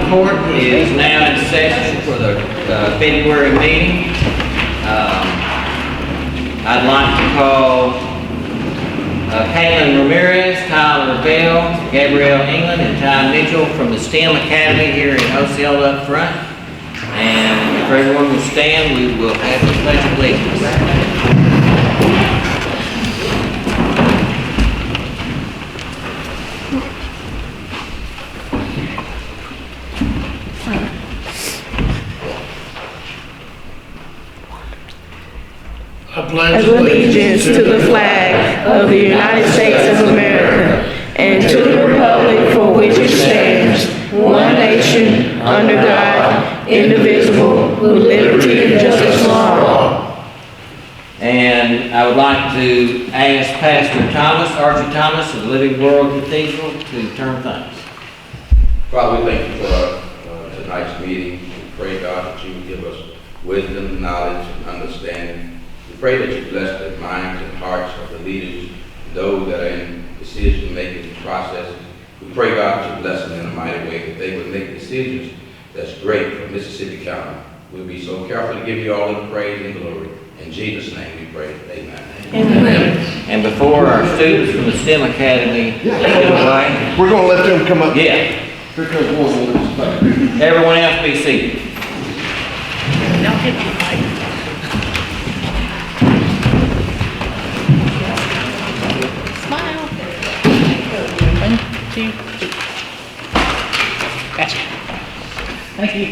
Court is now in session for the February meeting. I'd like to call Kayryn Rameriz, Gabrielle England, and Mitchel from the STEM Academy here in Osceola up front. And if everyone will stand, we will have the pledge of allegiance. Allegiance to the flag of the United States of America and to the republic for which it stands, one nation, under God, indivisible, with liberty and justice for all. And I would like to ask Pastor Archie Thomas of the Living World Cathedral to turn things. Father, we thank you for tonight's meeting. We pray, God, that you would give us wisdom, knowledge, and understanding. We pray that you bless the minds and hearts of the leaders, those that are in decision-making processes. We pray, God, that you bless them in a mighty way, that they would make decisions that's great for Mississippi County. We'll be so careful to give you all the praise and glory. In Jesus' name we pray. Amen. Amen. And before our students from the STEM Academy get away, we're going to let them come up. Yeah. Everyone else be seated. Don't hit the mic. Smile. 1, 2, 3. Gotcha. Thank you.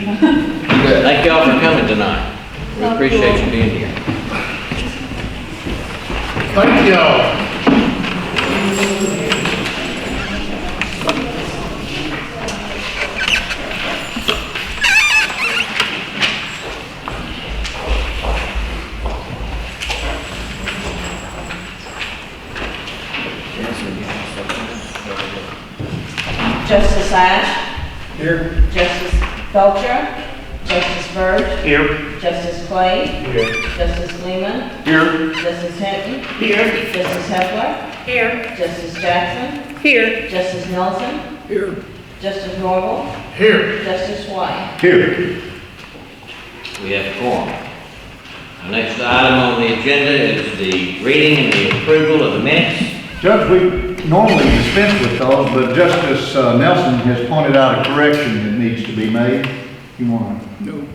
Thank y'all for coming tonight. We appreciate you being here. Thank y'all. Justice Ash. Here. Justice Belcher. Justice Verge. Here. Justice Clay. Here. Justice Lehman. Here. Justice Hinton. Here. Justice Hepler. Here. Justice Jackson. Here. Justice Nelson. Here. Justice Norval. Here. Justice White. Here. We have a quorum. The next item on the agenda is the reading and the approval of the minutes. Judge, we normally dispense with those, but Justice Nelson has pointed out a correction that needs to be made. You want to? No.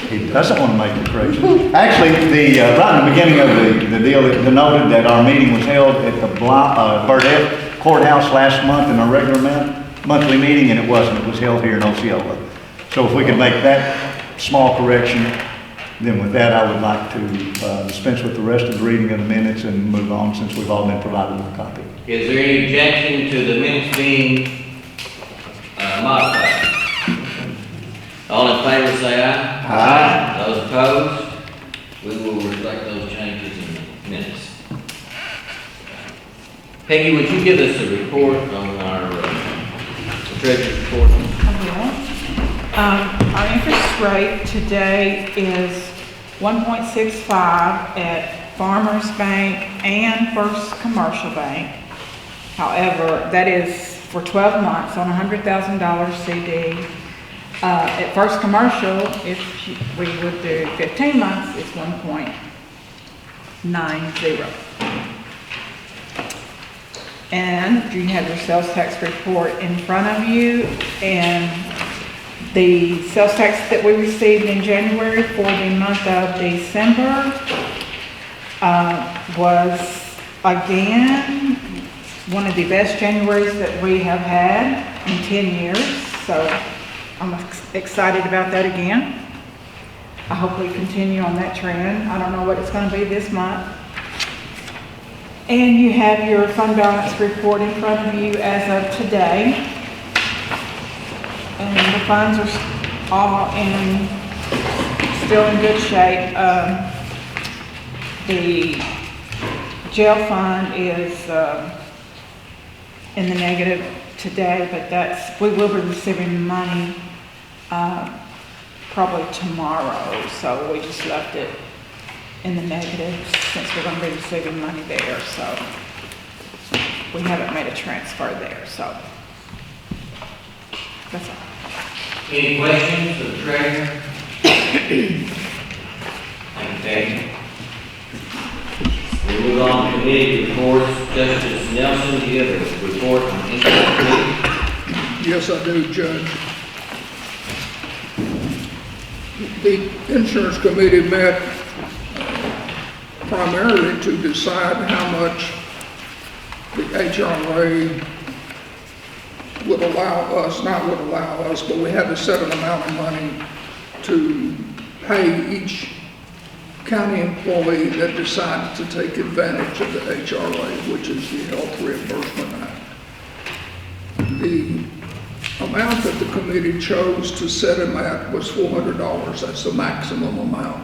He doesn't want to make the correction. Actually, right in the beginning of the deal, it denoted that our meeting was held at the Burdett Courthouse last month in our regular monthly meeting, and it wasn't. It was held here in Osceola. So if we could make that small correction, then with that, I would like to dispense with the rest of the reading of the minutes and move on, since we've all been provided with a copy. Is there any objection to the minutes being modified? All in favor say aye. Aye. Those opposed? We will reflect those changes in the minutes. Peggy, would you give us a report on our treasurer's report? Our interest rate today is 1.65 at Farmers Bank and First Commercial Bank. However, that is for 12 months on a $100,000 CD. At First Commercial, if we would do 15 months, it's 1.90. And you have your sales tax report in front of you, and the sales tax that we received in January for the month of December was, again, one of the best Januaries that we have had in 10 years. So I'm excited about that again. I hope we continue on that trend. I don't know what it's going to be this month. And you have your fund balance report in front of you as of today. And the funds are all still in good shape. The jail fund is in the negative today, but we will be receiving money probably tomorrow. So we just left it in the negative since we're going to be receiving money there. So we haven't made a transfer there. So That's all. Any questions for the treasurer? Thank you, Peggy. We move on to committee reports. Justice Nelson, do you have a report on any committee? Yes, I do, Judge. The insurance committee met primarily to decide how much the HRA would allow us, not would allow us, but we had to set an amount of money to pay each county employee that decided to take advantage of the HRA, which is the Health Reimbursement Act. The amount that the committee chose to set him at was $400. That's the maximum amount.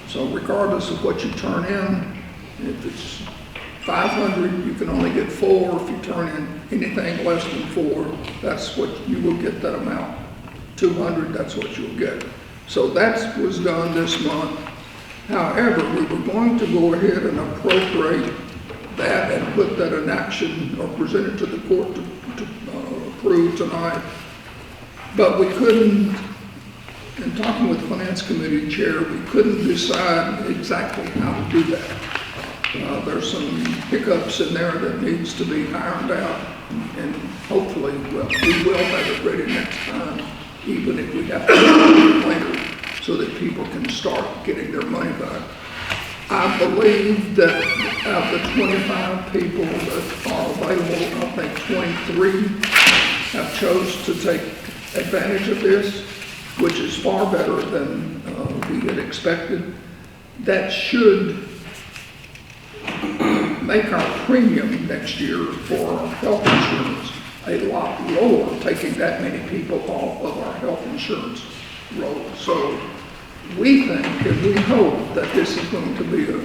So regardless of what you turn in, if it's 500, you can only get 4. If you turn in anything less than 4, that's what you will get, that amount. 200, that's what you'll get. So that was done this month. However, we were going to go ahead and appropriate that and put that in action or present it to the court to approve tonight. But we couldn't, in talking with the Finance Committee Chair, we couldn't decide exactly how to do that. There's some hiccups in there that needs to be ironed out, and hopefully, well, we will have it ready next time, even if we have to do it later, so that people can start getting their money back. I believe that out of the 25 people that are available, I think 23 have chose to take advantage of this, which is far better than we had expected. That should make our premium next year for our health insurance a lot lower, taking that many people off of our health insurance roll. So we think and we hope that this is going to be a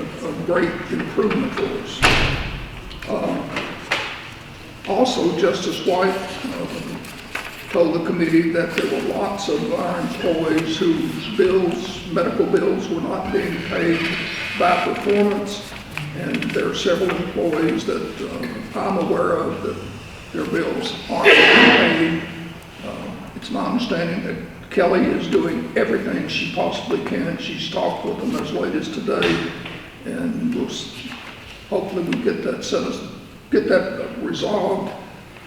great improvement for us. Also, Justice White told the committee that there were lots of our employees whose bills, medical bills, were not being paid by performance. And there are several employees that I'm aware of that their bills aren't being paid. It's my understanding that Kelly is doing everything she possibly can. She's talked with them as late as today, and hopefully we'll get that resolved.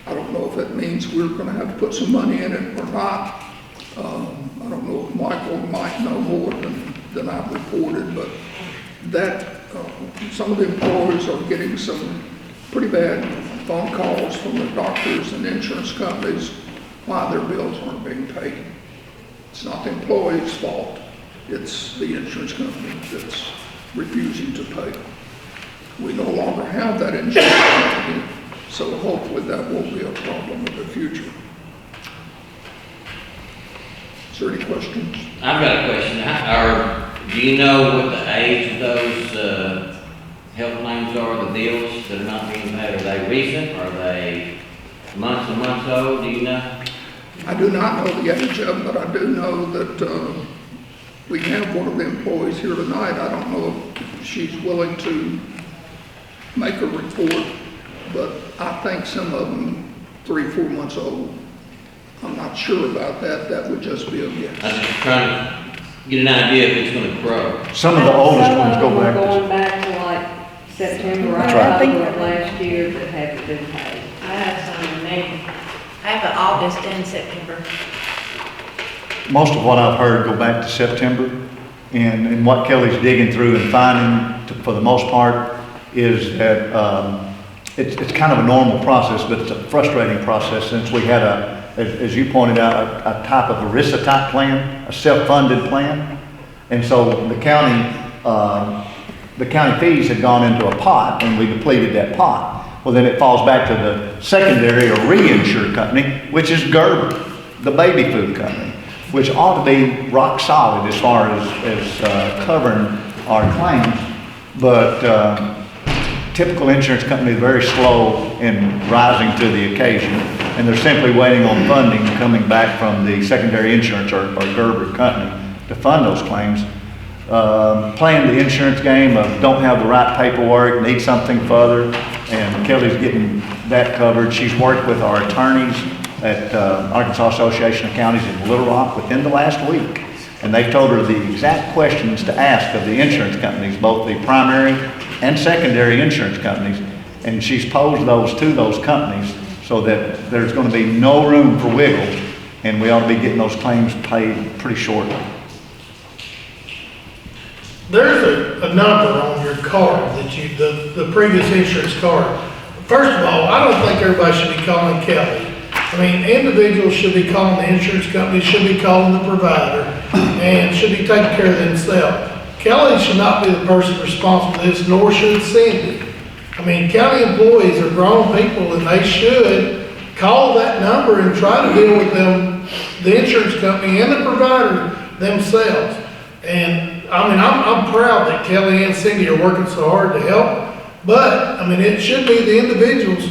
I don't know if that means we're going to have to put some money in it or not. I don't know if Michael might know more than I've reported, but that some of the employees are getting some pretty bad phone calls from the doctors and insurance companies why their bills aren't being paid. It's not the employee's fault. It's the insurance company that's refusing to pay. We no longer have that insurance company, so hopefully that won't be a problem in the future. Is there any questions? I've got a question. Do you know what the age of those health claims are, the bills that are not being paid? Are they recent? Are they months and months old? Do you know? I do not know the age of them, but I do know that we have one of the employees here tonight. I don't know if she's willing to make a report, but I think some of them 3 or 4 months old. I'm not sure about that. That would just be a guess. I was just trying to get an idea if it's going to grow. Some of the oldest ones go back Going to, back to like September, That's right. October of last year that haven't been paid. I have some in May. I have an August and September. most of what I've heard go back to September. And what Kelly's digging through and finding, for the most part, is that it's kind of a normal process, but it's a frustrating process since we had as you pointed out, a type of ERISA type plan, a self-funded plan. And so the county fees had gone into a pot and we depleted that pot. Well, then it falls back to the secondary or reinsured company, which is Gerber, the baby food company, which ought to be rock solid as far as covering our claims. But typical insurance company is very slow in rising to the occasion, and they're simply waiting on funding coming back from the secondary insurance or Gerber company to fund those claims. Playing the insurance game of don't have the right paperwork, need something further, and Kelly's getting that covered. She's worked with our attorneys at Arkansas Association of Counties in Little Rock within the last week. And they've told her the exact questions to ask of the insurance companies, both the primary and secondary insurance companies. And she's posed those to those companies so that there's going to be no room for wiggle, and we ought to be getting those claims paid pretty shortly. There's a number on your card that the previous insurance card. First of all, I don't think everybody should be calling Kelly. I mean, individuals should be calling the insurance company, should be calling the provider, and should be taking care of themselves. Kelly should not be the person responsible for this, nor should Cindy. I mean, county employees are grown people, and they should call that number and try to deal with them, the insurance company and the provider themselves. And I mean, I'm proud that Kelly and Cindy are working so hard to help, but I mean, it should be the individual's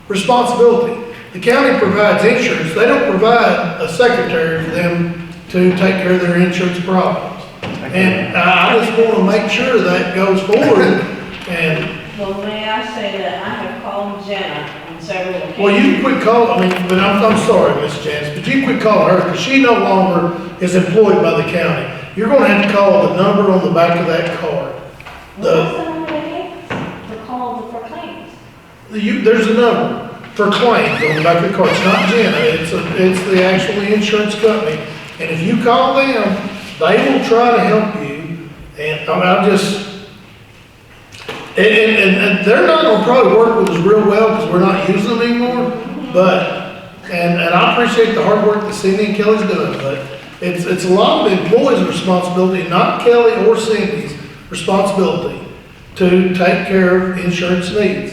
responsibility. The county provides insurance. They don't provide a secretary for them to take care of their insurance problems. And I just want to make sure that goes forward. And Well, may I say that I have called Jenna on several occasions. well, you can quit calling. I mean, but I'm sorry, Miss Janice, but you can quit calling her because she no longer is employed by the county. You're going to have to call the number on the back of that card. What's the number they gave us to call for claims? There's a number for claims on the back of the card. It's not Jenna, it's the actual insurance company. And if you call them, they will try to help you. And I mean, and they're not gonna probably work with us real well because we're not using them anymore. But, and I appreciate the hard work that Cindy and Kelly's doing, but it's a lot of the employees' responsibility, not Kelly or Cindy's responsibility, to take care of insurance needs.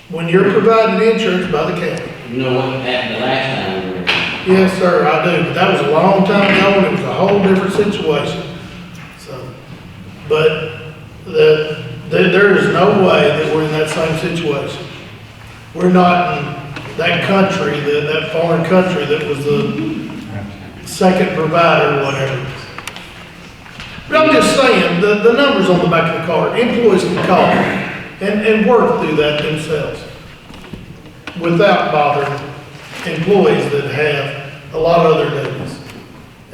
When you're provided insurance by the county. You know what happened the last time we were here? Yes, sir, I do, but that was a long time ago and it was a whole different situation. So, but there is no way that we're in that same situation. We're not in that country, that foreign country that was the second provider or whatever. But I'm just saying, the numbers on the back of the card, employees can call and work through that themselves without bothering employees that have a lot of other duties.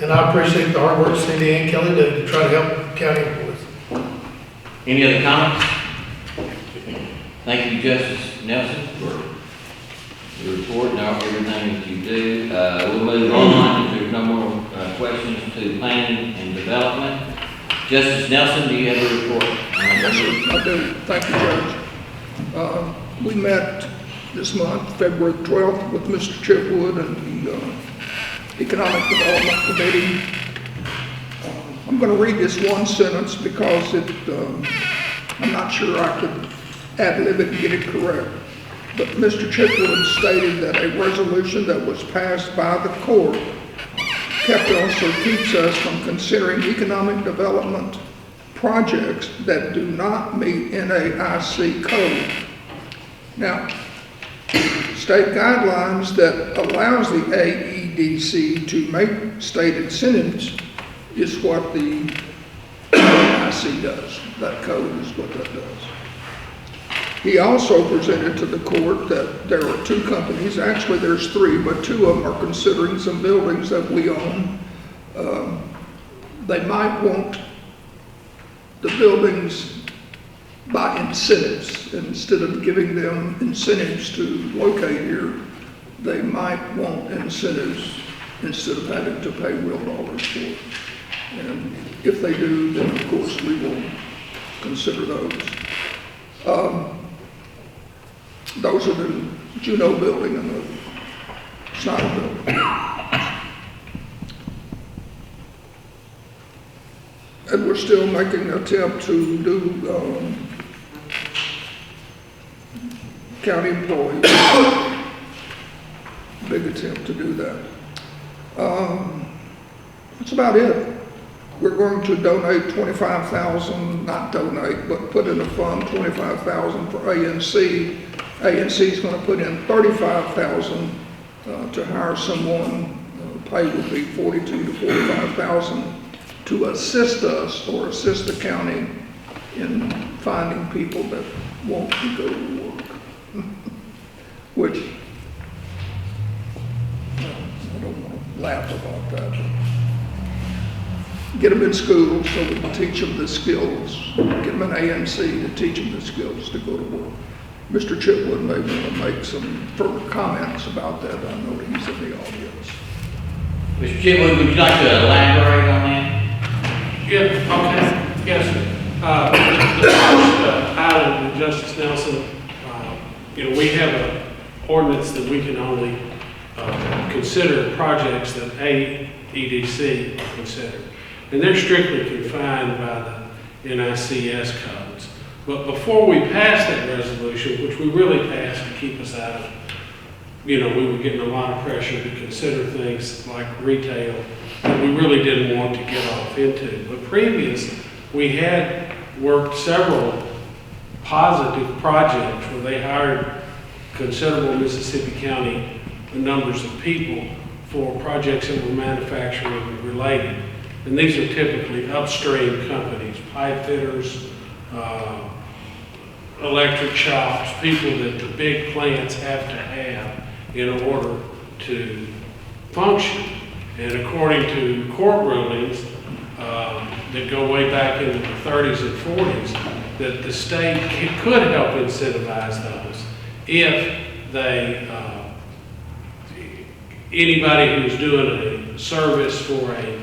And I appreciate the hard work Cindy and Kelly do to try to help county employees. Any other comments? Thank you, Justice Nelson, for your report and everything that you do. We'll move on, if there's no more questions, to planning and development. Justice Nelson, do you have a report? Yes, sir, I do. Thank you, Judge. We met this month, February 12th, with Mr. Chipwood and the Economic Development Committee. I'm going to read this one sentence because I'm not sure I could ad-lib it and get it correct. But Mr. Chipwood stated that a resolution that was passed by the court kept us or keeps us from considering economic development projects that do not meet NAIC code. Now, state guidelines that allows the AEDC to make state incentives is what the NAIC does. That code is what that does. He also presented to the court that there are two companies, actually there's three, but two of them are considering some buildings that we own. They might want the buildings by incentives. Instead of giving them incentives to locate here, they might want incentives instead of having to pay real dollars for it. And if they do, then of course we will consider those. Those are the Juneau building and the Snyder building. And we're still making an attempt to do county employees. Big attempt to do that. That's about it. We're going to donate $25,000, not donate, but put in a fund $25,000 for ANC. ANC is going to put in $35,000 to hire someone. Pay would be $42,000 to $45,000 to assist us or assist the county in finding people that want to go to work, which laugh about that. Get them in school so we can teach them the skills. Get them an ANC to teach them the skills to go to work. Mr. Chipwood may want to make some further comments about that. I know that he's in the audience. Mr. Chipwood, would you like to elaborate on that? Yeah, okay, yes, sir. The first item with Justice Nelson, we have an ordinance that we can only consider projects that AEDC consider. And they're strictly confined by the NICS codes. But before we passed that resolution, which we really passed to keep us out of, we were getting a lot of pressure to consider things like retail that we really didn't want to get off into. But previous, we had worked several positive projects where they hired considerable Mississippi County numbers of people for projects that were manufacturing related. And these are typically upstream companies, pipe fitters, electric shops, people that the big plants have to have in order to function. And according to court rulings that go way back into the 30s and 40s, that the state could help incentivize those if they, anybody who's doing a service for a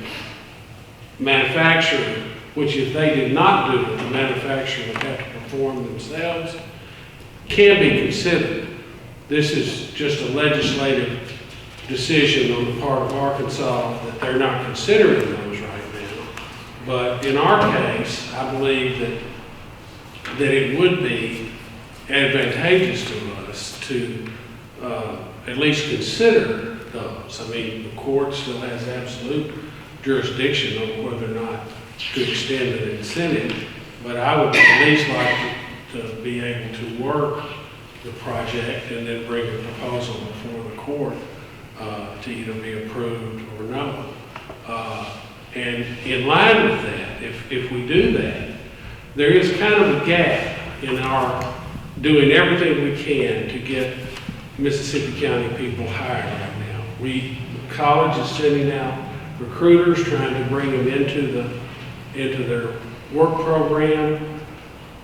manufacturer, which if they did not do it, the manufacturer would have to perform themselves, can be considered. This is just a legislative decision on the part of Arkansas that they're not considering those right now. But in our case, I believe that it would be advantageous to us to at least consider those. I mean, the court still has absolute jurisdiction on whether or not to extend an incentive, but I would at least like to be able to work the project and then bring a proposal before the court to either be approved or no. And in line with that, if we do that, there is kind of a gap in our doing everything we can to get Mississippi County people hired right now. College is sending out recruiters trying to bring them into their work program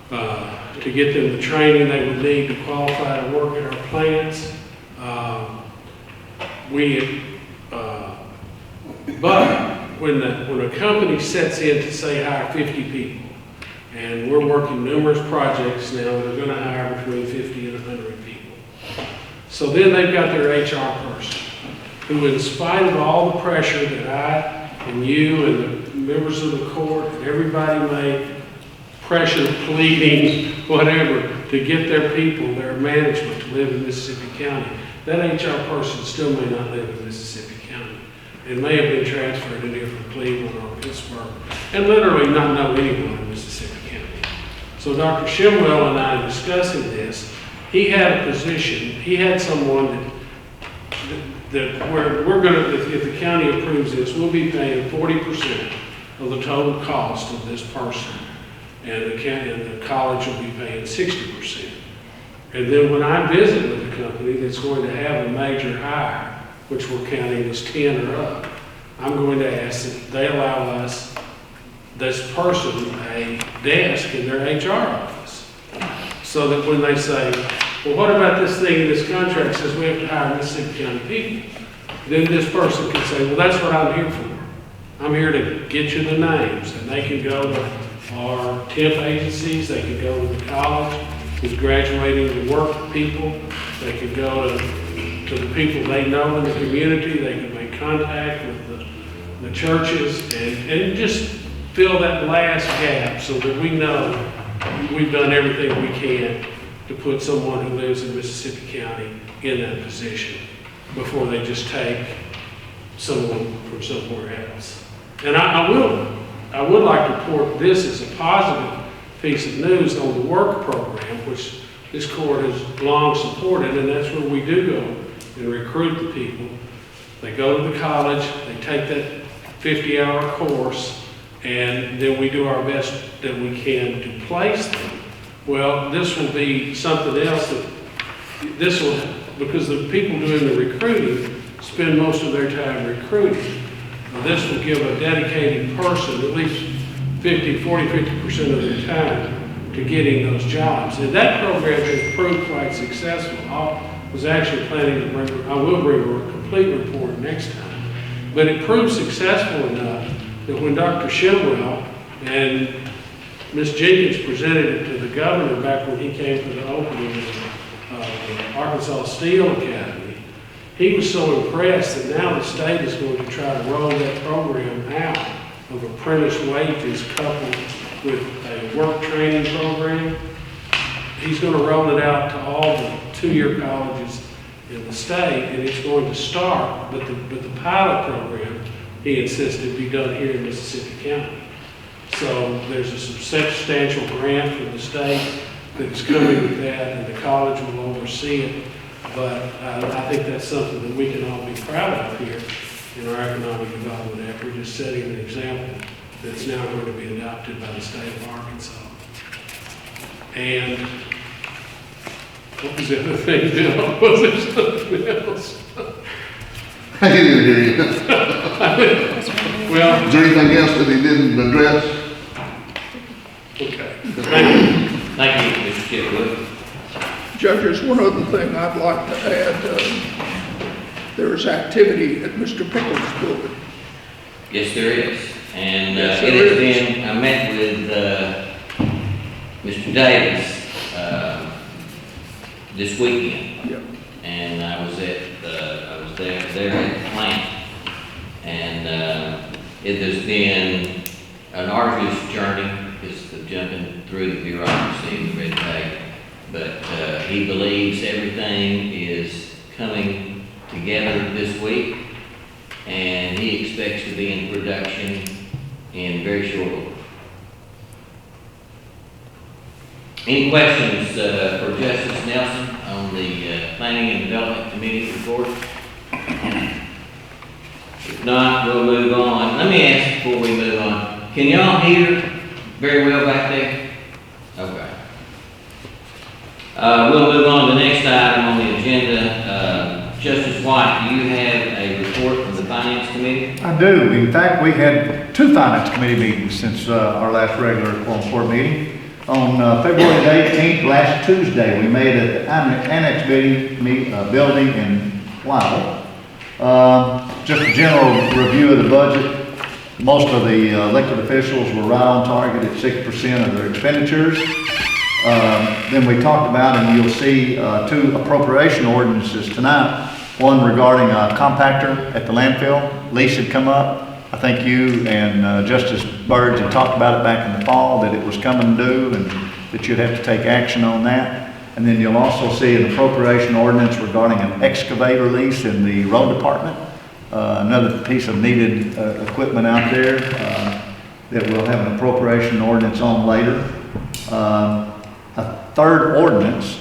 to get them the training they would need to qualify to work at our plants. But when a company sets in to say hire 50 people, and we're working numerous projects now that are going to hire between 50 and 100 people. So then they've got their HR person, who in spite of all the pressure that I and you and the members of the court and everybody may pressure, pleading, whatever, to get their people, their management to live in Mississippi County, that HR person still may not live in Mississippi County. It may have been transferred in here from Cleveland or Pittsburgh and literally not know anyone in Mississippi County. So Dr. Shimwell and I discussing this, he had a position, he had someone that we're going to, if the county approves this, we'll be paying 40% of the total cost of this person. And the county and the college will be paying 60%. And then when I visit with a company that's going to have a major hire, which we're counting as 10 or up, I'm going to ask that they allow us, this person, a desk in their HR office. So that when they say, well, what about this thing in this contract says we have to hire Mississippi County people? Then this person can say, well, that's what I'm here for. I'm here to get you the names, and they can go to our temp agencies, they can go to the college who's graduating to work people, they can go to the people they know in the community, they can make contact with the churches and just fill that last gap so that we know we've done everything we can to put someone who lives in Mississippi County in that position before they just take someone from somewhere else. And I would like to report this as a positive piece of news on the work program, which this court has long supported, and that's where we do go and recruit the people. They go to the college, they take that 50-hour course, and then we do our best that we can to place them. Well, this will be something else that this will, because the people doing the recruiting spend most of their time recruiting. Now, this will give a dedicated person at least 50% of their time to getting those jobs. And that program has proved quite successful. I was actually planning to I will bring a complete report next time. But it proved successful enough that when Dr. Shimwell and Ms. Jenkins presented it to the governor back when he came for the opening of the Arkansas Steel Academy, he was so impressed that now the state is going to try to roll that program out of apprentice wages coupled with a work training program. He's going to roll it out to all the two-year colleges in the state, and it's going to start, but the pilot program, he insisted, be done here in Mississippi County. So there's a substantial grant from the state that's coming with that, and the college will oversee it. But I think that's something that we can all be proud of here in our economic development effort. We're just setting an example that's now going to be adopted by the state of Arkansas. And what was the other thing, Bill? Was there something else? I didn't hear you. Well, is there anything else that he didn't address? Okay. Thank you. Thank you, Mr. Chipwood. Judges, one other thing I'd like to add, there is activity at Mr. Pickles' building. Yes, there is. And Yes, it there has is. been, I met with Mr. Davis this weekend. Yep. And I was there at the plant. And it has been an arduous journey, just jumping through the bureaucracy and the red tape. But he believes everything is coming together this week, and he expects to be in production in very short order. Any questions for Justice Nelson on the Planning and Development Committee report? If not, we'll move on. Let me ask before we move on, can y'all hear very well back there? Okay. We'll move on to the next item on the agenda. Justice White, do you have a report from the Finance Committee? I do. In fact, we had 2 Finance Committee meetings since our last regular Quorum Court meeting. On February the 18th, last Tuesday, we made an annex building in Lyle. Just a general review of the budget. Most of the elected officials were right on target at 6% of their expenditures. Then we talked about, and you'll see 2 appropriation ordinances tonight. One regarding a compactor at the landfill. Lease had come up. I think you and Justice Byrd had talked about it back in the fall, that it was coming due and that you'd have to take action on that. And then you'll also see an appropriation ordinance regarding an excavator lease in the road department. Another piece of needed equipment out there that we'll have an appropriation ordinance on later. A third ordinance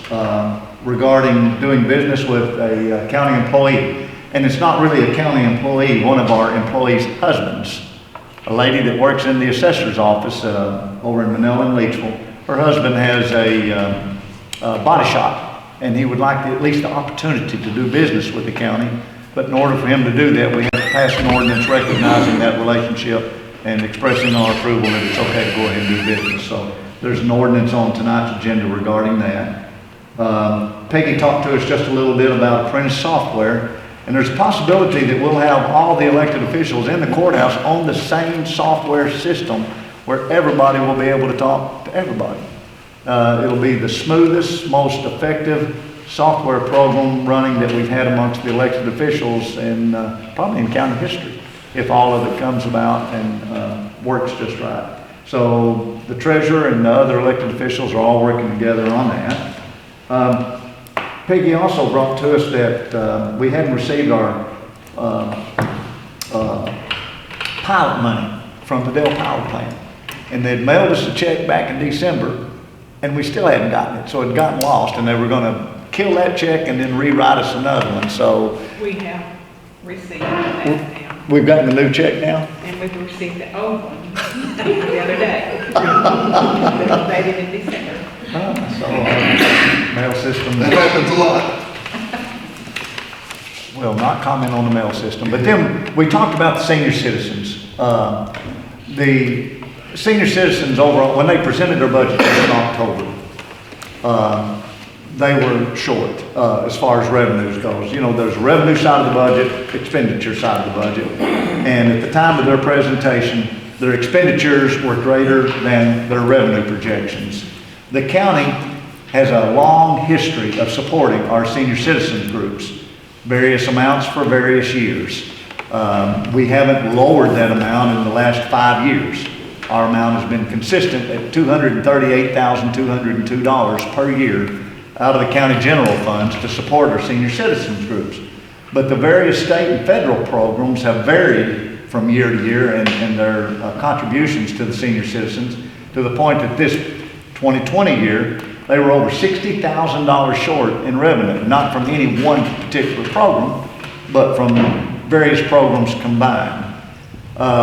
regarding doing business with a county employee. And it's not really a county employee, one of our employees' husbands. A lady that works in the assessor's office over in Manila and Leachville. Her husband has a body shop, and he would like at least the opportunity to do business with the county. But in order for him to do that, we have to pass an ordinance recognizing that relationship and expressing our approval that it's okay to go ahead and do business. So there's an ordinance on tonight's agenda regarding that. Peggy talked to us just a little bit about apprentice software, and there's a possibility that we'll have all the elected officials in the courthouse on the same software system where everybody will be able to talk to everybody. It'll be the smoothest, most effective software program running that we've had amongst the elected officials in probably in county history, if all of it comes about and works just right. So the treasurer and the other elected officials are all working together on that. Peggy also brought to us that we hadn't received our pilot money from the Dell Power Plant. And they'd mailed us a check back in December, and we still hadn't gotten it. So it had gotten lost, and they were going to kill that check and then rewrite us another one. So We have received that now, we've gotten the new check now. and we've received the old one the other day. That was dated in December. So our mail system. That happens a lot. well, not comment on the mail system, but then we talked about the senior citizens. The senior citizens overall, when they presented their budget in October, they were short as far as revenues goes. You know, there's revenue side of the budget, expenditure side of the budget. And at the time of their presentation, their expenditures were greater than their revenue projections. The county has a long history of supporting our senior citizens groups, various amounts for various years. We haven't lowered that amount in the last 5 years. Our amount has been consistent at $238,202 per year out of the county general funds to support our senior citizens groups. But the various state and federal programs have varied from year to year and their contributions to the senior citizens, to the point that this 2020 year, they were over $60,000 short in revenue, not from any one particular program, but from various programs combined.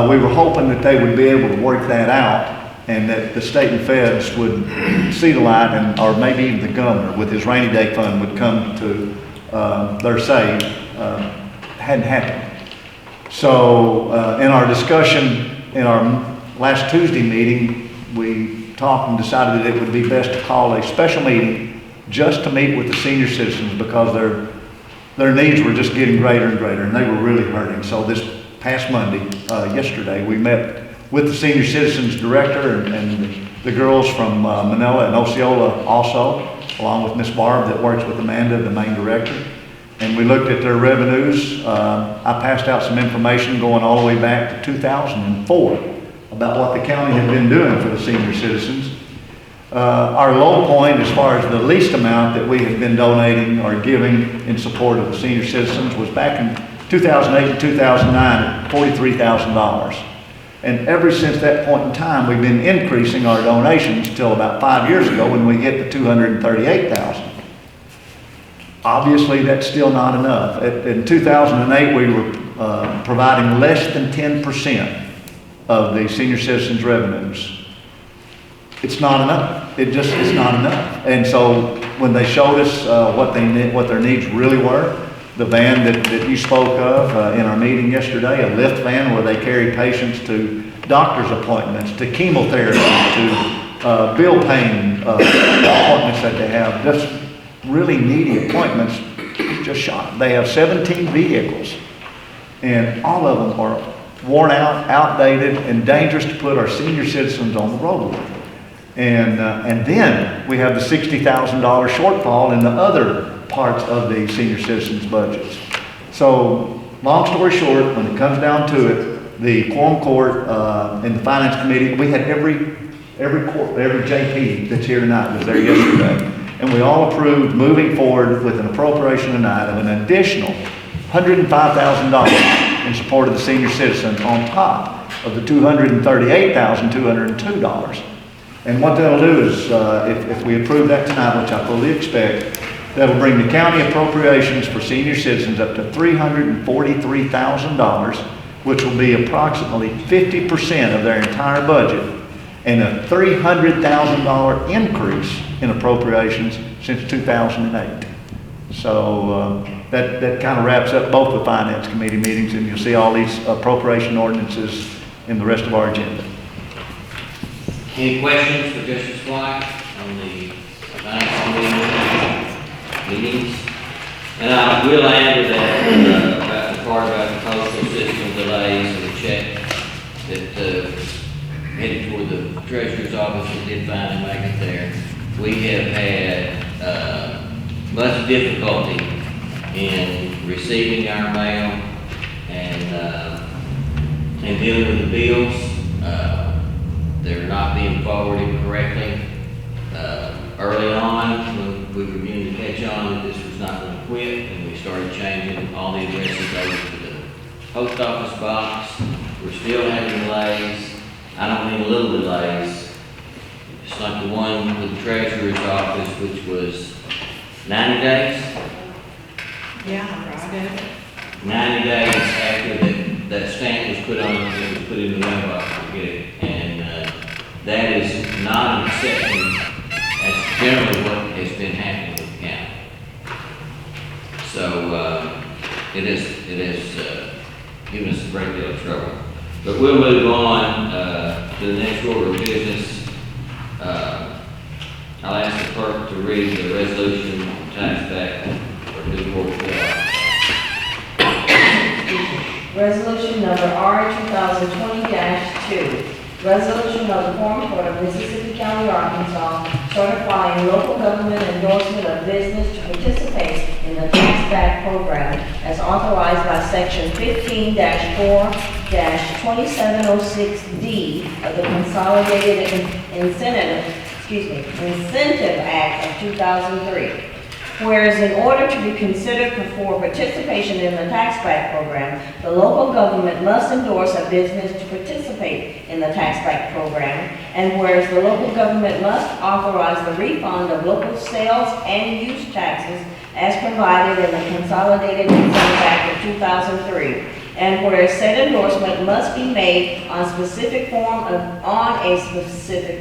We were hoping that they would be able to work that out, and that the state and feds would see the light, and or maybe even the governor with his rainy day fund would come to their say. Hadn't happened. So in our discussion in our last Tuesday meeting, we talked and decided that it would be best to call a special meeting just to meet with the senior citizens, because their needs were just getting greater and greater, and they were really hurting. So this past Monday, yesterday, we met with the senior citizens director and the girls from Manila and Osceola also, along with Miss Barb that works with Amanda, the main director. And we looked at their revenues. I passed out some information going all the way back to 2004 about what the county had been doing for the senior citizens. Our low point as far as the least amount that we had been donating or giving in support of the senior citizens was back in 2008 and 2009 at $43,000. And ever since that point in time, we've been increasing our donations till about 5 years ago when we hit the $238,000. Obviously, that's still not enough. In 2008, we were providing less than 10% of the senior citizens' revenues. It's not enough. It's not enough. And so when they showed us what their needs really were, the van that you spoke of in our meeting yesterday, a lift van where they carry patients to doctor's appointments, to chemotherapy, to bill paying appointments that they have, just really needy appointments, just shot. They have 17 vehicles, and all of them are worn out, outdated, and dangerous to put our senior citizens on the road with. And then we have the $60,000 shortfall in the other parts of the senior citizens' budgets. So, long story short, when it comes down to it, the Quorum Court and the Finance Committee, we had every JP that's here tonight was there yesterday, and we all approved moving forward with an appropriation tonight of an additional $105,000 in support of the senior citizens on top of the $238,202. And what that'll do is, if we approve that tonight, which I fully expect, that'll bring the county appropriations for senior citizens up to $343,000, which will be approximately 50% of their entire budget, and a $300,000 increase in appropriations since 2008. So that kind of wraps up both the Finance Committee meetings, and you'll see all these appropriation ordinances in the rest of our agenda. Any questions for Justice White on the Finance Committee meetings? And I will add to that about the part about the postal system delays and the check that headed toward the Treasurer's office and did finally make it there. We have had much difficulty in receiving our mail and dealing with the bills. They're not being forwarded correctly. Early on, when we were beginning to catch on that this was not going to quit, and we started changing all the addresses over to the post office box, we're still having delays. I don't mean little delays. Just like the one with the Treasurer's office, which was 90 days. Yeah, right. 90 days after that stamp was put on, it was put in the mailbox to get it. And that is not an exception. That's generally what has been happening with the county. So it is, giving us a great deal of trouble. But we'll move on, to the next order of business. I'll ask the clerk to read the resolution on tax back for Newport. Resolution number R 2020-2. Resolution of the Quorum Court of Mississippi County, Arkansas, certifying local government endorsement of business to participate in the tax back program as authorized by section 15-4-2706D of the Consolidated Incentive Act of 2003. Whereas in order to be considered for participation in the tax back program, the local government must endorse a business to participate in the tax back program, and whereas the local government must authorize the refund of local sales and use taxes as provided in the Consolidated Incentive Act of 2003, and whereas said endorsement must be made on a specific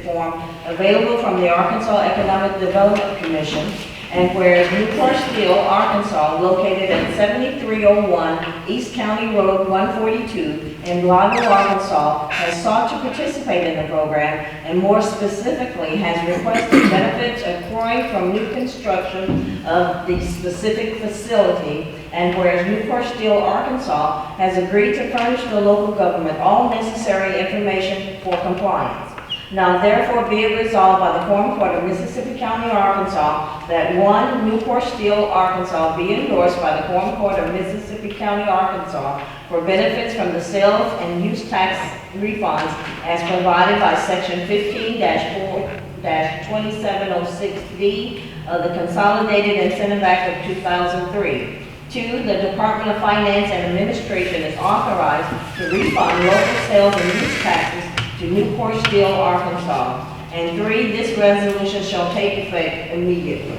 form available from the Arkansas Economic Development Commission, and whereas Newport Steel, Arkansas, located at 7301 East County Road 142 in Blytheville, Arkansas, has sought to participate in the program, and more specifically has requested benefits accruing from new construction of the specific facility, and whereas Newport Steel, Arkansas, has agreed to furnish the local government all necessary information for compliance. Now therefore be it resolved by the Quorum Court of Mississippi County, Arkansas, that 1, Newport Steel, Arkansas, be endorsed by the Quorum Court of Mississippi County, Arkansas, for benefits from the sales and use tax refunds as provided by section 15-4-2706D of the Consolidated Incentive Act of 2003. 2, the Department of Finance and Administration is authorized to refund local sales and use taxes to Newport Steel, Arkansas. And 3, this resolution shall take effect immediately.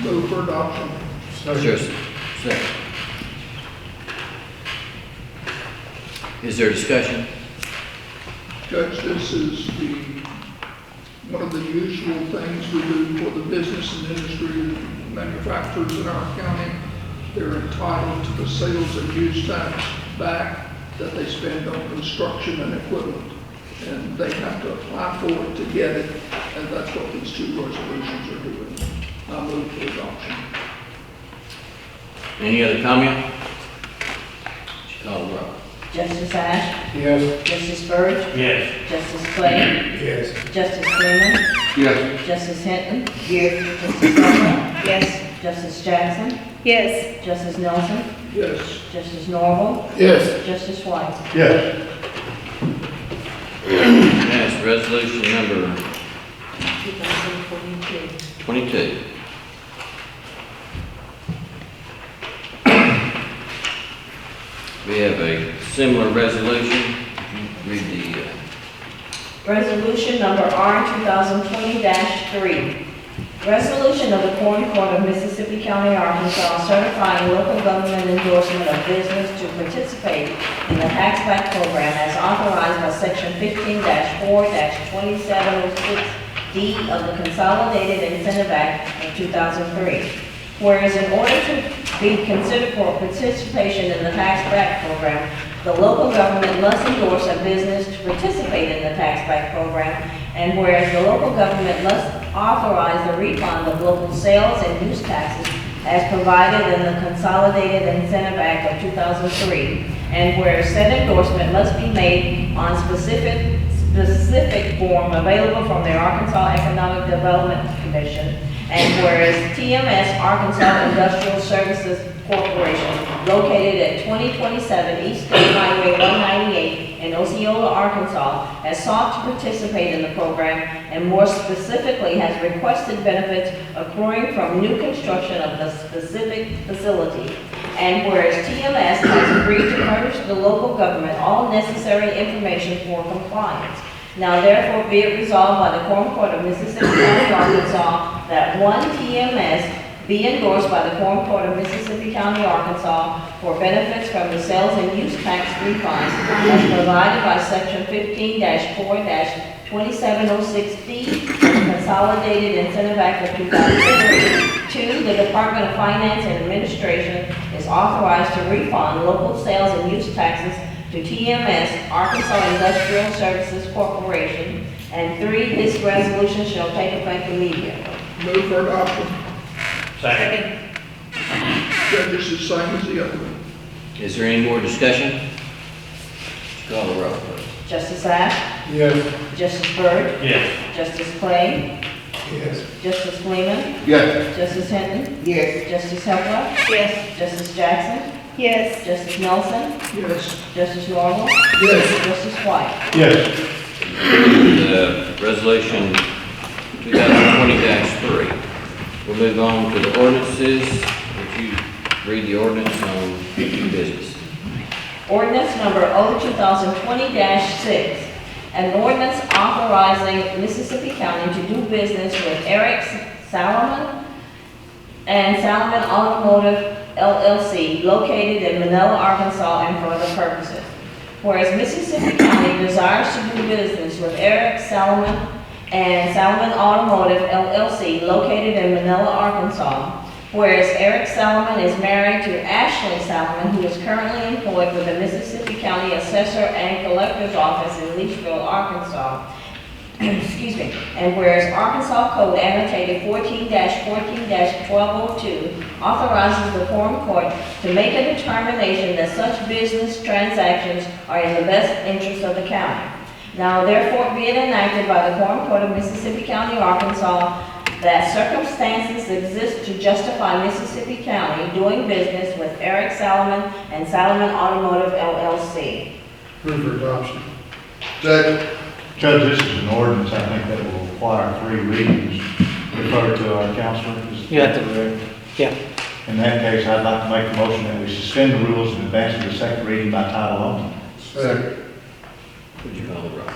Move for adoption. Second. Is there discussion? Judge, this is one of the usual things we do for the business and industry manufacturers in our county. They're entitled to the sales and use tax back that they spend on construction and equipment. And they have to apply for it to get it, and that's what these 2 resolutions are doing. I move for adoption. Any other comment? Call the roll. Justice Ash? Yes. Justice Burge? Yes. Justice Clay? Yes. Justice Freeman? Yes. Justice Hinton? Yes. Justice Summer? Yes. Justice Jackson? Yes. Justice Nelson? Yes. Justice Norval? Yes. Justice White? Yes. Yes, resolution number 22. We have a similar resolution. Read the, Resolution number R 2020-3. Resolution of the Quorum Court of Mississippi County, Arkansas, certifying local government endorsement of business to participate in the tax back program as authorized by section 15-4-2706D of the Consolidated Incentive Act of 2003. Whereas in order to be considered for participation in the tax back program, the local government must endorse a business to participate in the tax back program, and whereas the local government must authorize the refund of local sales and use taxes as provided in the Consolidated Incentive Act of 2003, and whereas said endorsement must be made on specific form available from the Arkansas Economic Development Commission, and whereas TMS Arkansas Industrial Services Corporation, located at 2027 East State Highway 198 in Osceola, Arkansas, has sought to participate in the program, and more specifically has requested benefits accruing from new construction of the specific facility. And whereas TMS has agreed to furnish the local government all necessary information for compliance. Now therefore be it resolved by the Quorum Court of Mississippi County, Arkansas, that 1, TMS be endorsed by the Quorum Court of Mississippi County, Arkansas, for benefits from the sales and use tax refunds as provided by section 15-4-2706D of the Consolidated Incentive Act of 2003. 2, the Department of Finance and Administration is is authorized to refund local sales and use taxes to TMS, Arkansas Industrial Services Corporation. And 3, this resolution shall take effect immediately. Move for adoption. Second. Judges, the same as the other one. Is there any more discussion? Call the roll, please. Justice Ash? Yes. Justice Byrd? Yes. Justice Clay? Yes. Justice Freeman? Yes. Justice Hinton? Yes. Justice Hepler? Yes. Justice Jackson? Yes. Justice Nelson? Yes. Justice Norval? Yes. Justice White? Yes. Resolution 2020-3. We'll move on to the ordinances. Would you read the ordinance on business? Ordinance number O-2020-6. An ordinance authorizing Mississippi County to do business with Eric Salomon and Salomon Automotive LLC located in Manila, Arkansas, and for other purposes. Whereas Mississippi County desires to do business with Eric Salomon and Salomon Automotive LLC located in Manila, Arkansas. Whereas Eric Salomon is married to Ashley Salomon, who is currently employed with the Mississippi County Assessor and Collector's Office in Leachville, Arkansas. Excuse me. And whereas Arkansas Code annotated 14-14-1202 authorizes the Quorum Court to make a determination that such business transactions are in the best interest of the county. Now therefore be it enacted by the Quorum Court of Mississippi County, Arkansas, that circumstances exist to justify Mississippi County doing business with Eric Salomon and Salomon Automotive LLC. Move for adoption. Second. Judge, this is an ordinance, I think that will require 3 readings. Refer to our counselor. You have to, yeah. In that case, I'd like to make a motion that we suspend the rules and advance to the second reading by title only. Second. Would you call the roll?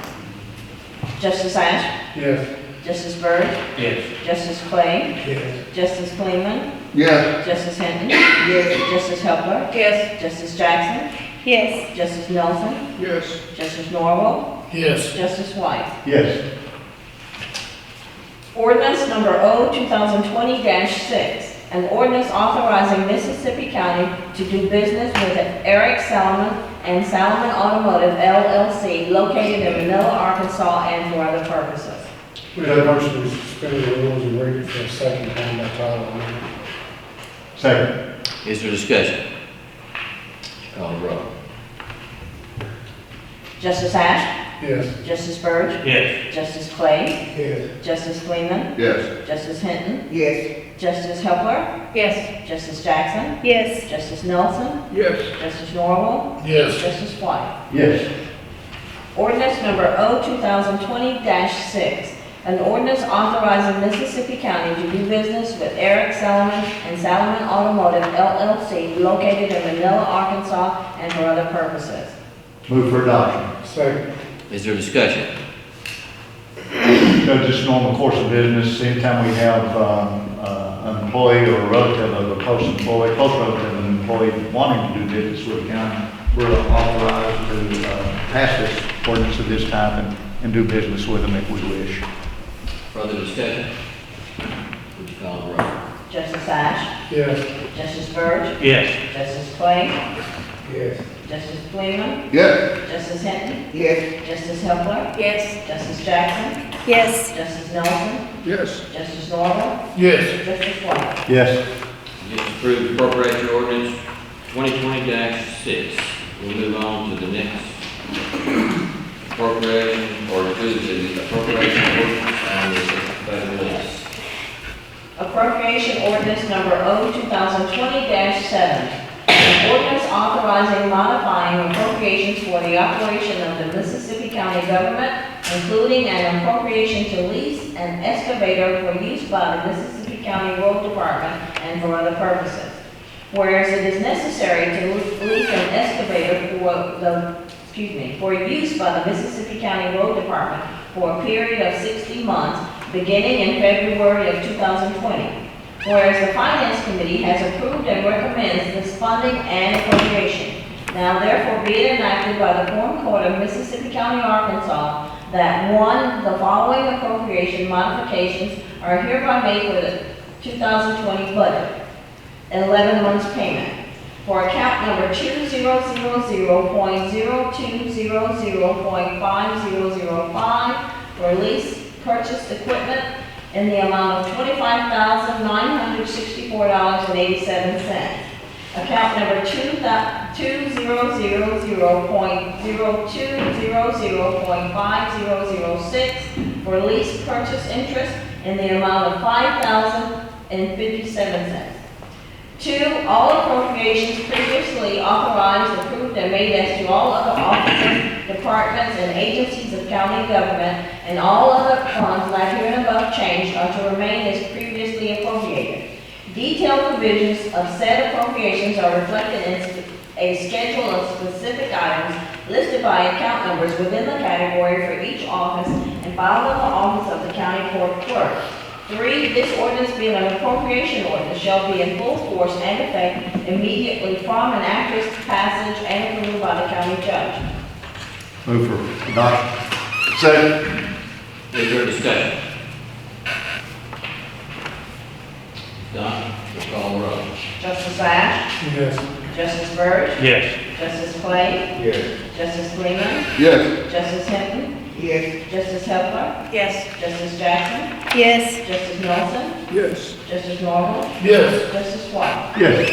Justice Ash? Yes. Justice Byrd? Yes. Justice Clay? Yes. Justice Freeman? Yes. Justice Hinton? Yes. Justice Hepler? Yes. Justice Jackson? Yes. Justice Nelson? Yes. Justice Norval? Yes. Justice White? Yes. Ordinance number O-2020-6. An ordinance authorizing Mississippi County to do business with Eric Salomon and Salomon Automotive LLC located in Manila, Arkansas, and for other purposes. We have a motion to suspend the rules and read it for a second time by title only. Second. Is there discussion? Call the roll. Justice Ash? Yes. Justice Byrd? Yes. Justice Clay? Yes. Justice Freeman? Yes. Justice Hinton? Yes. Justice Hepler? Yes. Justice Jackson? Yes. Justice Nelson? Yes. Justice Norval? Yes. Justice White? Yes. Ordinance number O-2020-6. An ordinance authorizing Mississippi County to do business with Eric Salomon and Salomon Automotive LLC located in Manila, Arkansas, and for other purposes. Move for adoption. Second. Is there discussion? Judge, this is normal course of business. Anytime we have an employee or a relative of a close employee, close relative of an employee wanting to do business with the county, we're authorized to pass this ordinance of this type and do business with them if we wish. Further discussion? Would you call the roll? Justice Ash? Yes. Justice Byrd? Yes. Justice Clay? Yes. Justice Freeman? Yes. Justice Hinton? Yes. Justice Hepler? Yes. Justice Jackson? Yes. Justice Nelson? Yes. Justice Norval? Yes. Justice White? Yes. Just approved appropriation ordinance 2020-6. We'll move on to the next appropriation, or to the appropriation ordinance on the federal list. Appropriation ordinance number O-2020-7. An ordinance authorizing modifying appropriations for the operation of the Mississippi County government, including an appropriation to lease an excavator for use by the Mississippi County Road Department and for other purposes. Whereas it is necessary to lease an excavator for use by the Mississippi County Road Department for a period of 60 months, beginning in February of 2020. Whereas the Finance Committee has approved and recommends this funding and appropriation. Now therefore be it enacted by the Quorum Court of Mississippi County, Arkansas, that 1, the following appropriation modifications are hereby made for the 2020 budget. 11 months payment. for account number 2000.0200.5005 for lease purchased equipment in the amount of $25,964.87. Account number 2000.0200.5006 for lease purchase interest in the amount of $5,057. 2, all appropriations previously authorized, approved, and made as to all other offices, departments, and agencies of county government, and all other funds not hereinabove changed are to remain as previously appropriated. Detailed provisions of said appropriations are reflected in a schedule of specific items listed by account numbers within the category for each office and filed in the office of the county court clerk. 3, this ordinance being an appropriation ordinance shall be in full force and effect immediately from and after its passage and approved by the county judge. Move for adoption. Second. Is there discussion? Done. We'll call the roll. Justice Ash? Yes. Justice Byrd? Yes. Justice Clay? Yes. Justice Freeman? Yes. Justice Hinton? Yes. Justice Hepler? Yes. Justice Jackson? Yes. Justice Nelson? Yes. Justice Norval? Yes. Justice White? Yes.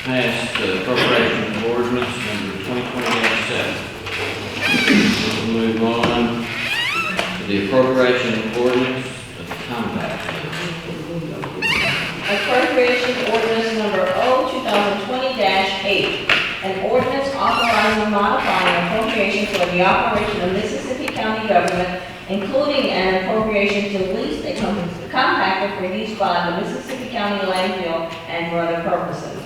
Passed appropriation ordinance number 2020-7. We'll move on to the appropriation ordinance of the compact. Appropriation ordinance number 2020-8. An ordinance authorizing and modifying appropriation for the operation of Mississippi County government, including an appropriation to lease a compactor for use by the Mississippi County landfill and for other purposes.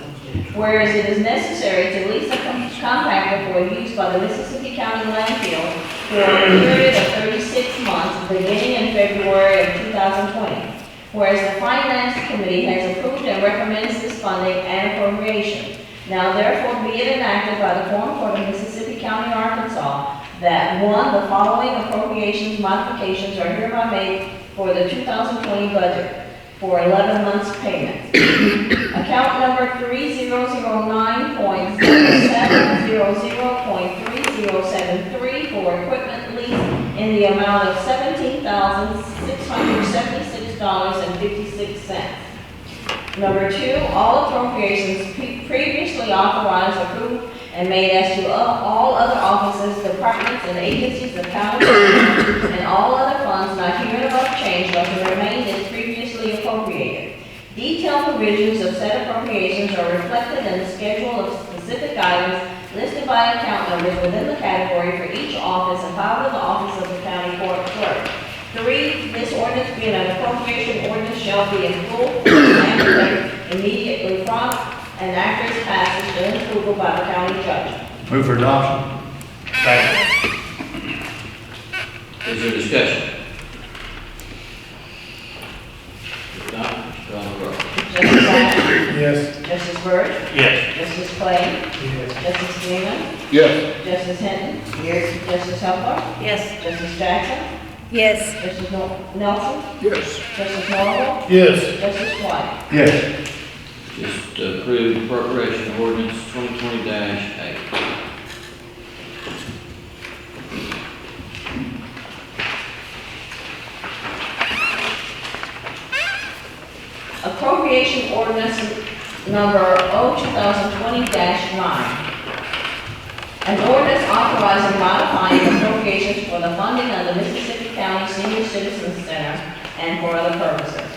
Whereas it is necessary to lease a compactor for use by the Mississippi County landfill for a period of 36 months beginning in February of 2020. Whereas the Finance Committee has approved and recommends this funding and appropriation. Now therefore be it enacted by the Quorum Court of Mississippi County, Arkansas, that 1, the following appropriations modifications are hereby made for the 2020 budget for 11 months payment. Account number 3009.0700.3073 for equipment lease in the amount of $17,676.56. Number 2, all appropriations previously authorized, approved, and made as to all other offices, departments, and agencies of county government, and all other funds not hereinabove changed are to remain as previously appropriated. Detailed provisions of said appropriations are reflected in the schedule of specific items listed by account numbers within the category for each office and filed in the office of the county court clerk. 3, this ordinance being an appropriation ordinance shall be in full force and effect immediately from and after its passage and approval by the county judge. Move for adoption. Second. Is there discussion? If not, call the roll. Justice Ash? Yes. Justice Byrd? Yes. Justice Clay? Yes. Justice Freeman? Yes. Justice Hinton? Yes. Justice Hepler? Yes. Justice Jackson? Yes. Justice Nelson? Yes. Justice Norval? Yes. Justice White? Yes. Just approved appropriation ordinance 2020-8. Appropriation ordinance number 2020-9. An ordinance authorizing modifying appropriations for the funding of the Mississippi County Senior Citizens Center and for other purposes.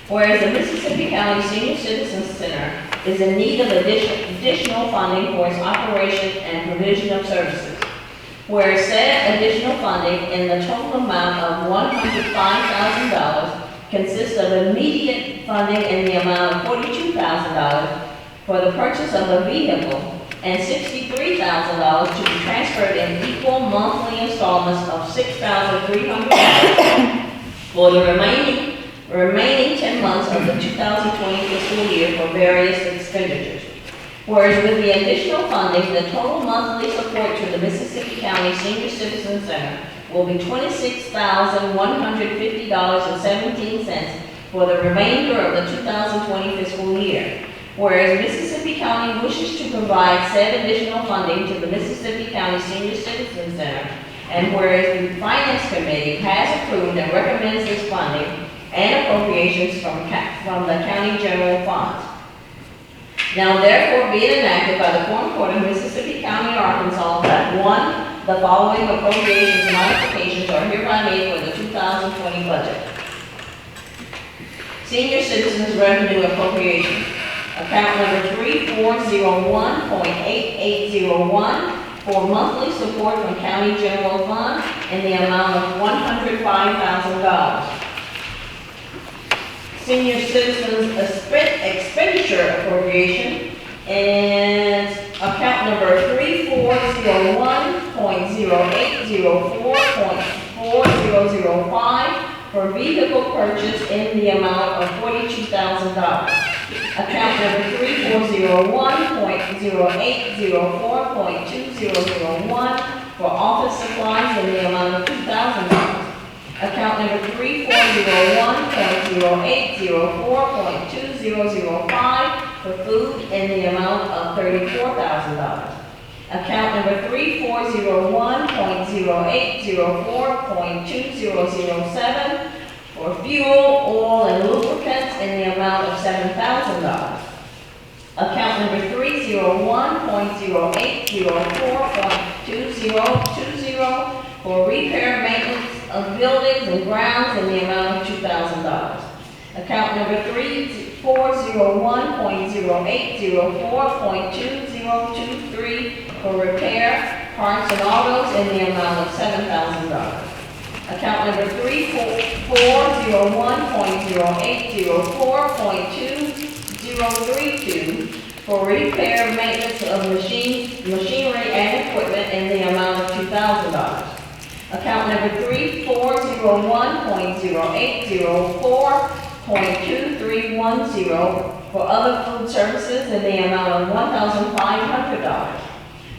Whereas the Mississippi County Senior Citizens Center is in need of additional funding for its operation and provision of services. Whereas said additional funding in the total amount of $105,000 consists of immediate funding in the amount of $42,000 for the purchase of a vehicle and $63,000 to be transferred in equal monthly installments of $6,300 for the remaining 10 months of the 2020 fiscal year for various expenditures. Whereas with the additional funding, the total monthly support to the Mississippi County Senior Citizen Center will be $26,150.17 for the remainder of the 2020 fiscal year. Whereas Mississippi County wishes to provide said additional funding to the Mississippi County Senior Citizen Center, and whereas the Finance Committee has approved and recommends this funding and appropriations from the county general funds. Now therefore be it enacted by the Quorum Court of Mississippi County, Arkansas, that one, the following appropriations modifications are hereby made for the 2020 budget. Senior Citizens Revenue Appropriation, account number 3401.8801 for monthly support from County General Fund in the amount of $105,000. Senior Citizens Expenditure Appropriation and account number 3401.0804.4005 for vehicle purchase in the amount of $42,000. Account number 3401.0804.2001 for office supplies in the amount of $2,000. Account number 3401.0804.2005 for food in the amount of $34,000. Account number 3401.0804.2007 for fuel, oil, and lubricants in the amount of $7,000. Account number 301.0804.2020 for repair maintenance of buildings and grounds in the amount of $2,000. Account number 3401.0804.2023 for repair, parts, and autos in the amount of $7,000. Account number 3401.0804.2032 for repair, maintenance of machinery and equipment in the amount of $2,000. Account number 3401.0804.2310 for other food services in the amount of $1,500.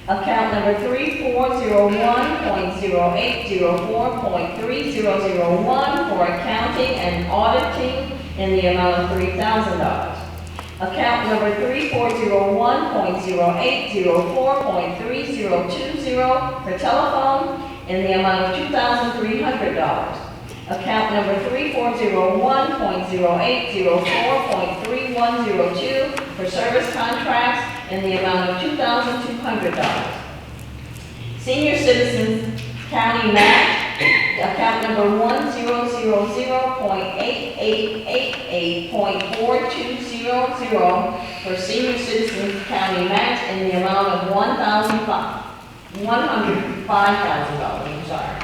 Account number 3401.0804.3001 for accounting and auditing in the amount of $3,000. Account number 3401.0804.3020 for telephone in the amount of $2,300. Account number 3401.0804.3102 for service contracts in the amount of $2,200. Senior Citizens County Match, account number 1000.8888.4200 for Senior Citizens County Match in the amount of $105,000, I'm sorry.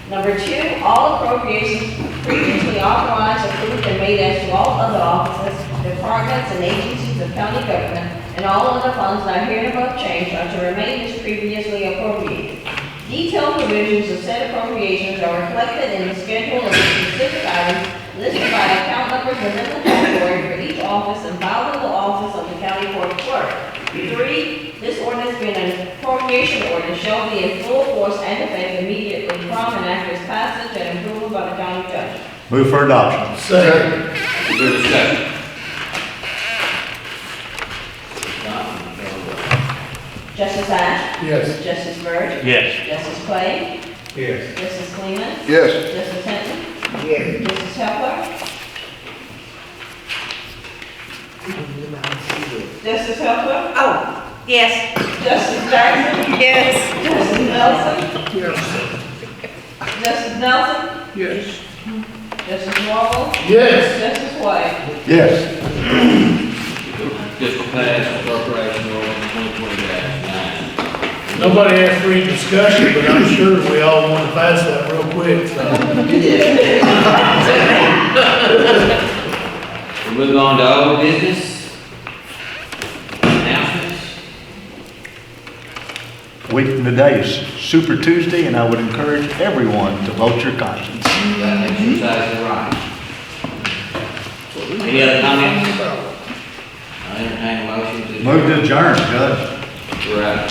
Number 2, all appropriations previously authorized, approved, and made as to all other offices, departments, and agencies of county government, and all other funds not hereinabove changed are to remain as previously appropriated. Detailed provisions of said appropriations are reflected in the schedule of the specific items listed by account numbers within the category for each office and filed in the office of the county court clerk. 3, this ordinance being an appropriation ordinance shall be in full force and effect immediately from and after its passage and approval by the county judge. Move for adoption. Second. Is there discussion? Justice Ash? Yes. Justice Byrd? Yes. Justice Clay? Yes. Justice Kleeman? Yes. Justice Hinton? Yes. Justice Hepler? Justice Hepler? Oh, yes. Justice Jackson? Yes. Justice Nelson? Yes. Justice Nelson? Yes. Justice Marvel? Yes. Justice White? Yes. Just to pass appropriation ordinance 2020-9. Nobody asked for any discussion, but I'm sure we all want to pass that real quick, so. We move on to old business. Announcements. Week from today is Super Tuesday, and I would encourage everyone to vote your conscience. That exercise the right. Any other comments? I entertain a motion to. Move to adjourn, Judge. We're out.